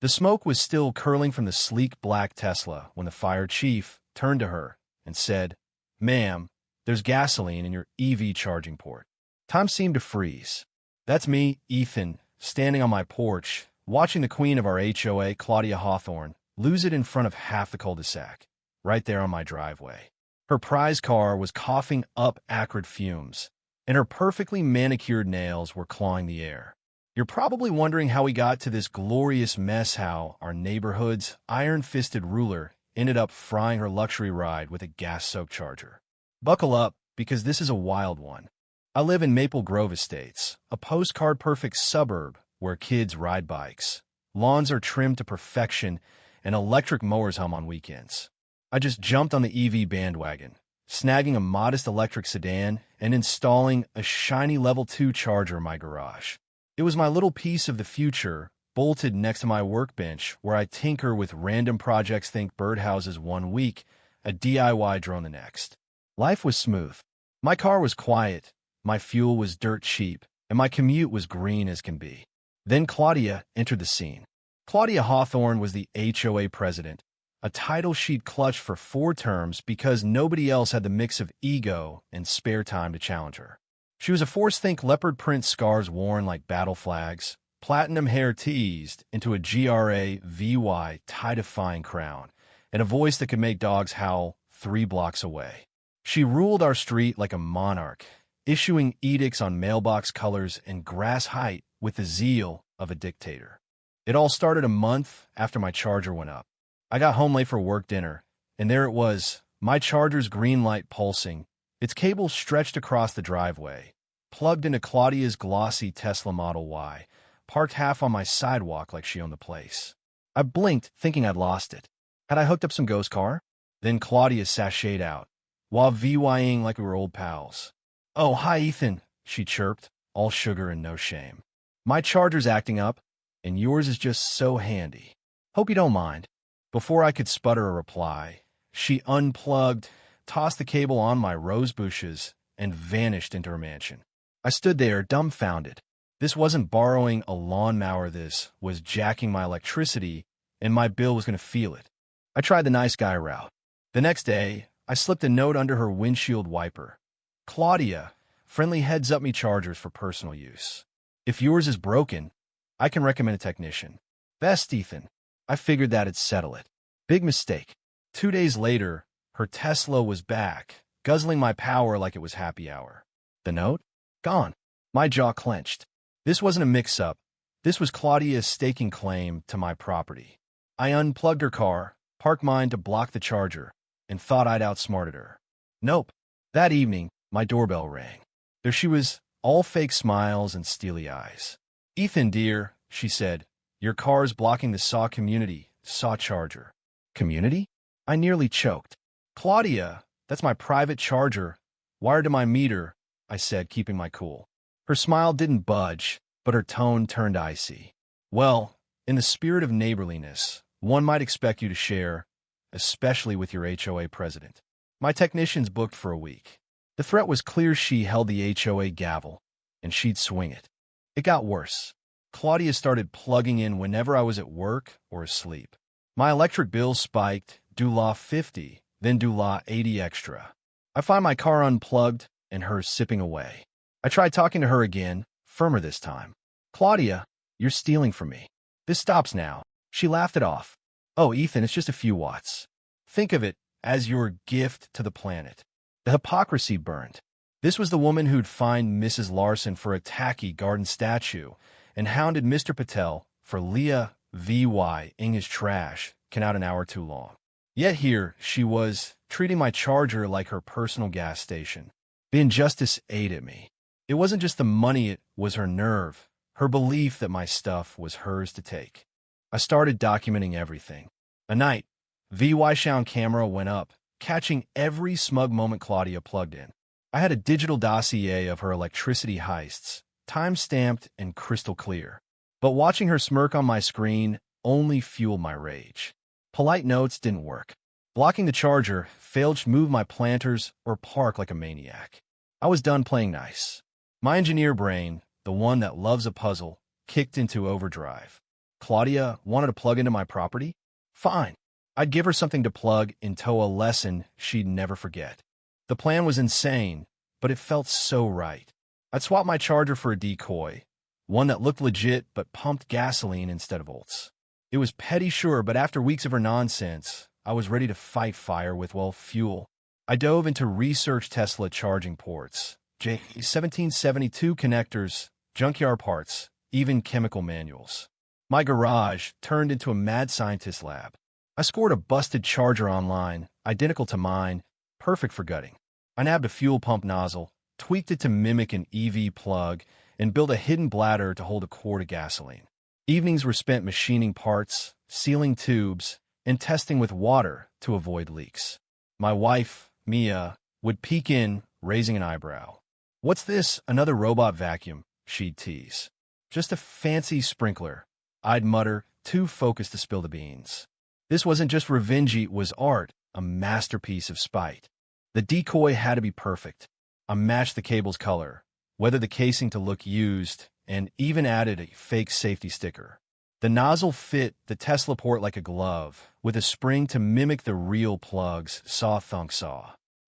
The smoke was still curling from the sleek black Tesla when the fire chief turned to her and said, "Ma'am, there's gasoline in your EV charging port." Time seemed to freeze. That's me, Ethan, standing on my porch, watching the queen of our HOA, Claudia Hawthorne, lose it in front of half the cul-de-sac, right there on my driveway. Her prize car was coughing up acrid fumes, and her perfectly manicured nails were clawing the air. You're probably wondering how we got to this glorious mess, how our neighborhood's iron-fisted ruler ended up frying her luxury ride with a gas-soaked charger. Buckle up, because this is a wild one. I live in Maple Grove Estates, a postcard-perfect suburb where kids ride bikes, lawns are trimmed to perfection, and electric mowers hum on weekends. I just jumped on the EV bandwagon, snagging a modest electric sedan and installing a shiny Level 2 charger in my garage. It was my little piece of the future, bolted next to my workbench, where I tinker with random projects. Think birdhouses one week, a DIY drone the next. Life was smooth. My car was quiet, my fuel was dirt cheap, and my commute was green as can be. Then Claudia entered the scene. Claudia Hawthorne was the HOA president, a title she'd clutched for 4 terms because nobody else had the mix of ego and spare time to challenge her. She was a force. Think leopard print scarves worn like battle flags, platinum hair teased into a GRAVY tie-defying crown, and a voice that could make dogs howl 3 blocks away. She ruled our street like a monarch, issuing edicts on mailbox colors and grass height with the zeal of a dictator. It all started a month after my charger went up. I got home late for work dinner, and there it was, my charger's green light pulsing, its cable stretched across the driveway, plugged into Claudia's glossy Tesla Model Y, parked half on my sidewalk like she owned the place. I blinked, thinking I'd lost it. Had I hooked up some ghost car? Then Claudia sashayed out, while VYing like we were old pals. "Oh, hi, Ethan," she chirped, all sugar and no shame. "My charger's acting up, and yours is just so handy. Hope you don't mind." Before I could sputter a reply, she unplugged, tossed the cable on my rose bushes, and vanished into her mansion. I stood there, dumbfounded. This wasn't borrowing a lawnmower, this was jacking my electricity, and my bill was going to feel it. I tried the nice guy route. The next day, I slipped a note under her windshield wiper. "Claudia, friendly heads up me chargers for personal use. If yours is broken, I can recommend a technician. Best, Ethan." I figured that'd settle it. Big mistake. 2 days later, her Tesla was back, guzzling my power like it was happy hour. The note? Gone. My jaw clenched. This wasn't a mix-up. This was Claudia's staking claim to my property. I unplugged her car, parked mine to block the charger, and thought I'd outsmarted her. Nope. That evening, my doorbell rang. There she was, all fake smiles and steely eyes. "Ethan, dear," she said, "your car's blocking the SAW community, SAW charger." Community? I nearly choked. "Claudia, that's my private charger, wired to my meter," I said, keeping my cool. Her smile didn't budge, but her tone turned icy. "Well, in the spirit of neighborliness, one might expect you to share, especially with your HOA president. My technician's booked for a week." The threat was clear. She held the HOA gavel, and she'd swing it. It got worse. Claudia started plugging in whenever I was at work or asleep. My electric bill spiked, $50, then $80 extra. I find my car unplugged and her sipping away. I tried talking to her again, firmer this time. "Claudia, you're stealing from me. This stops now." She laughed it off. "Oh, Ethan, it's just a few watts. Think of it as your gift to the planet." The hypocrisy burned. This was the woman who'd fined Mrs. Larson for a tacky garden statue and hounded Mr. Patel for Leah V.Y.ing his trash can out an hour too long. Yet here she was, treating my charger like her personal gas station. The injustice ate at me. It wasn't just the money, it was her nerve, her belief that my stuff was hers to take. I started documenting everything. A night, VY sound camera went up, catching every smug moment Claudia plugged in. I had a digital dossier of her electricity heists, time-stamped and crystal clear. But watching her smirk on my screen only fueled my rage. Polite notes didn't work. Blocking the charger failed to move my planters or park like a maniac. I was done playing nice. My engineer brain, the one that loves a puzzle, kicked into overdrive. Claudia wanted to plug into my property? Fine. I'd give her something to plug into a lesson she'd never forget. The plan was insane, but it felt so right. I'd swap my charger for a decoy, one that looked legit but pumped gasoline instead of volts. It was petty, sure, but after weeks of her nonsense, I was ready to fight fire with, well, fuel. I dove into research Tesla charging ports, J1772 connectors, junkyard parts, even chemical manuals. My garage turned into a mad scientist lab. I scored a busted charger online, identical to mine, perfect for gutting. I nabbed a fuel pump nozzle, tweaked it to mimic an EV plug, and built a hidden bladder to hold a quart of gasoline. Evenings were spent machining parts, sealing tubes, and testing with water to avoid leaks. My wife, Mia, would peek in, raising an eyebrow. "What's this, another robot vacuum?" she'd tease. "Just a fancy sprinkler," I'd mutter, too focused to spill the beans. This wasn't just revenge, it was art, a masterpiece of spite. The decoy had to be perfect. I matched the cable's color, weathered the casing to look used, and even added a fake safety sticker. The nozzle fit the Tesla port like a glove, with a spring to mimic the real plugs, saw.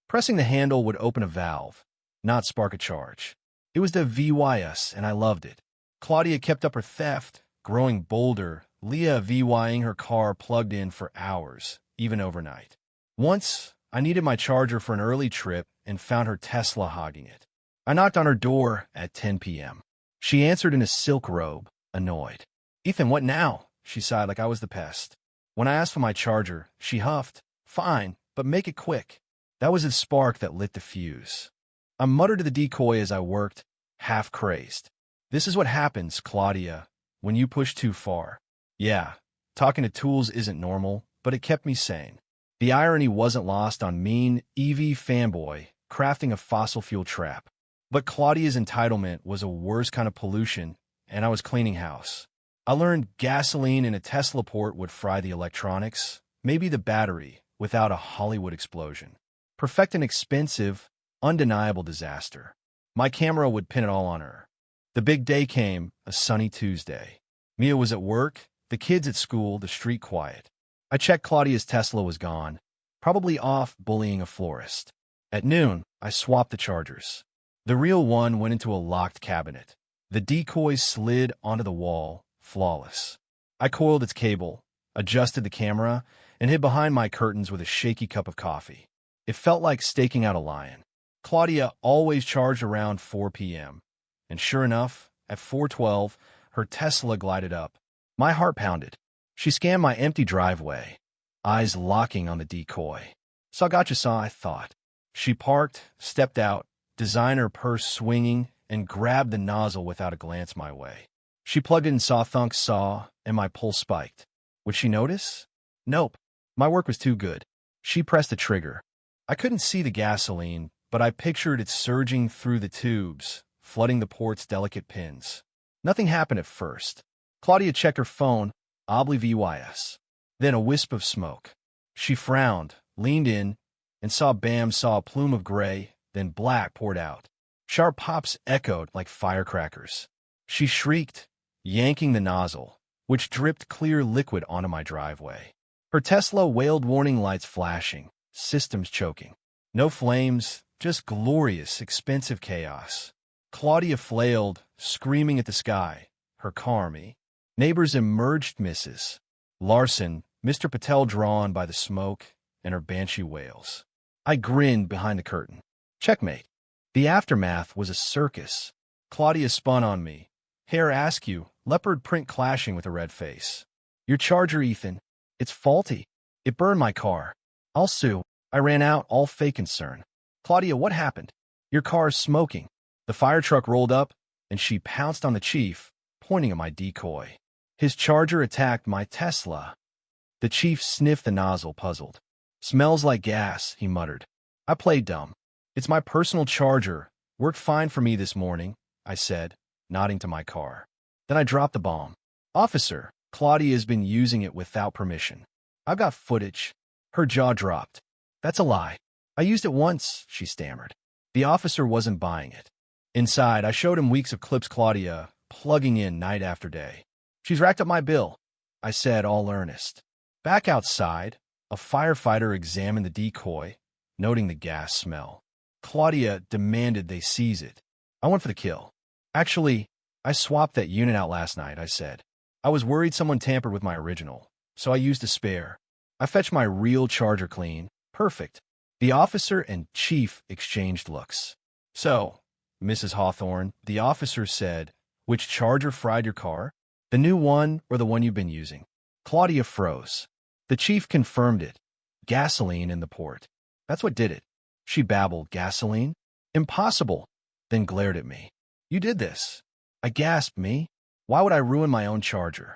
Pressing the handle would open a valve, not spark a charge. It was the VYS, and I loved it. Claudia kept up her theft, growing bolder, Leah VYing her car plugged in for hours, even overnight. Once, I needed my charger for an early trip and found her Tesla hogging it. I knocked on her door at 10 p.m. She answered in a silk robe, annoyed. "Ethan, what now?" She sighed like I was the pest. When I asked for my charger, she huffed, "Fine, but make it quick." That was the spark that lit the fuse. I muttered to the decoy as I worked, half crazed. "This is what happens, Claudia, when you push too far." Yeah, talking to tools isn't normal, but it kept me sane. The irony wasn't lost on mean EV fanboy crafting a fossil fuel trap. But Claudia's entitlement was a worse kind of pollution, and I was cleaning house. I learned gasoline in a Tesla port would fry the electronics, maybe the battery, without a Hollywood explosion. Perfect an expensive, undeniable disaster. My camera would pin it all on her. The big day came, a sunny Tuesday. Mia was at work, the kids at school, the street quiet. I checked Claudia's Tesla was gone, probably off bullying a florist. At noon, I swapped the chargers. The real one went into a locked cabinet. The decoy slid onto the wall, flawless. I coiled its cable, adjusted the camera, and hid behind my curtains with a shaky cup of coffee. It felt like staking out a lion. Claudia always charged around 4 p.m., and sure enough, at 4:12, her Tesla glided up. My heart pounded. She scanned my empty driveway, eyes locking on the decoy. "So I got you, saw," I thought. She parked, stepped out, designer purse swinging, and grabbed the nozzle without a glance my way. She plugged in saw, and my pulse spiked. Would she notice? Nope. My work was too good. She pressed the trigger. I couldn't see the gasoline, but I pictured it surging through the tubes, flooding the port's delicate pins. Nothing happened at first. Claudia checked her phone, Obli VYS. Then a wisp of smoke. She frowned, leaned in, and saw a plume of gray, then black poured out. Sharp pops echoed like firecrackers. She shrieked, yanking the nozzle, which dripped clear liquid onto my driveway. Her Tesla wailed, warning lights flashing, systems choking. No flames, just glorious, expensive chaos. Claudia flailed, screaming at the sky, her car me. Neighbors emerged, Mrs. Larson, Mr. Patel drawn by the smoke, and her banshee wails. I grinned behind the curtain. Checkmate. The aftermath was a circus. Claudia spun on me, hair askew, leopard print clashing with a red face. "Your charger, Ethan. It's faulty. It burned my car. I'll sue." I ran out, all fake concern. "Claudia, what happened?" "Your car's smoking." The fire truck rolled up, and she pounced on the chief, pointing at my decoy. His charger attacked my Tesla. The chief sniffed the nozzle, puzzled. "Smells like gas," he muttered. I played dumb. "It's my personal charger. Worked fine for me this morning," I said, nodding to my car. Then I dropped the bomb. "Officer, Claudia has been using it without permission. I've got footage." Her jaw dropped. "That's a lie. I used it once," she stammered. The officer wasn't buying it. Inside, I showed him weeks of clips Claudia plugging in night after day. "She's racked up my bill. I said, all earnest. Back outside, a firefighter examined the decoy, noting the gas smell. Claudia demanded they seize it. I went for the kill. Actually, I swapped that unit out last night, I said. I was worried someone tampered with my original, so I used a spare. I fetched my real charger clean. Perfect. The officer and chief exchanged looks. So, Mrs. Hawthorne, the officer said, which charger fried your car? The new one or the one you've been using? Claudia froze. The chief confirmed it. Gasoline in the port. That's what did it. She babbled, gasoline? Impossible. Then glared at me. You did this. I gasped, me? Why would I ruin my own charger?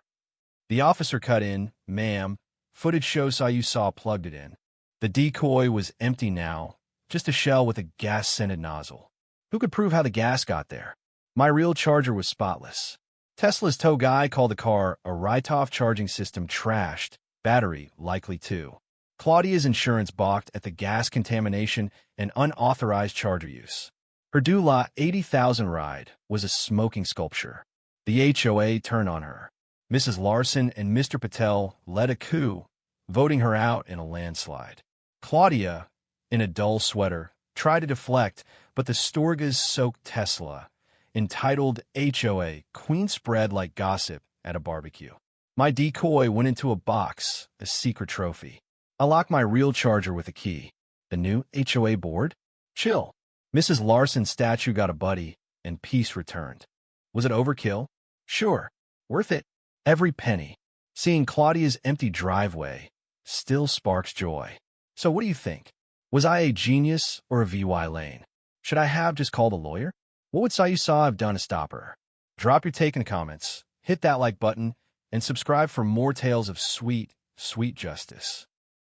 The officer cut in, ma'am. Footage shows how you plugged it in. The decoy was empty now, just a shell with a gas-scented nozzle. Who could prove how the gas got there? My real charger was spotless. Tesla's tow guy called the car a write-off charging system trashed, battery likely too. Claudia's insurance balked at the gas contamination and unauthorized charger use. Her Dula 80,000 ride was a smoking sculpture. The HOA turned on her. Mrs. Larson and Mr. Patel led a coup, voting her out in a landslide. Claudia, in a dull sweater, tried to deflect, but the Storgas soaked Tesla, entitled HOA, queen spread like gossip at a barbecue. My decoy went into a box, a secret trophy. I locked my real charger with a key. The new HOA board? Chill. Mrs. Larson's statue got a buddy, and peace returned. Was it overkill? Sure. Worth it. Every penny. Seeing Claudia's empty driveway still sparks joy. So what do you think? Was I a genius or a VY Lane? Should I have just called a lawyer? What would Sayusa have done to stop her? Drop your take in the comments, hit that like button, and subscribe for more tales of sweet, sweet justice.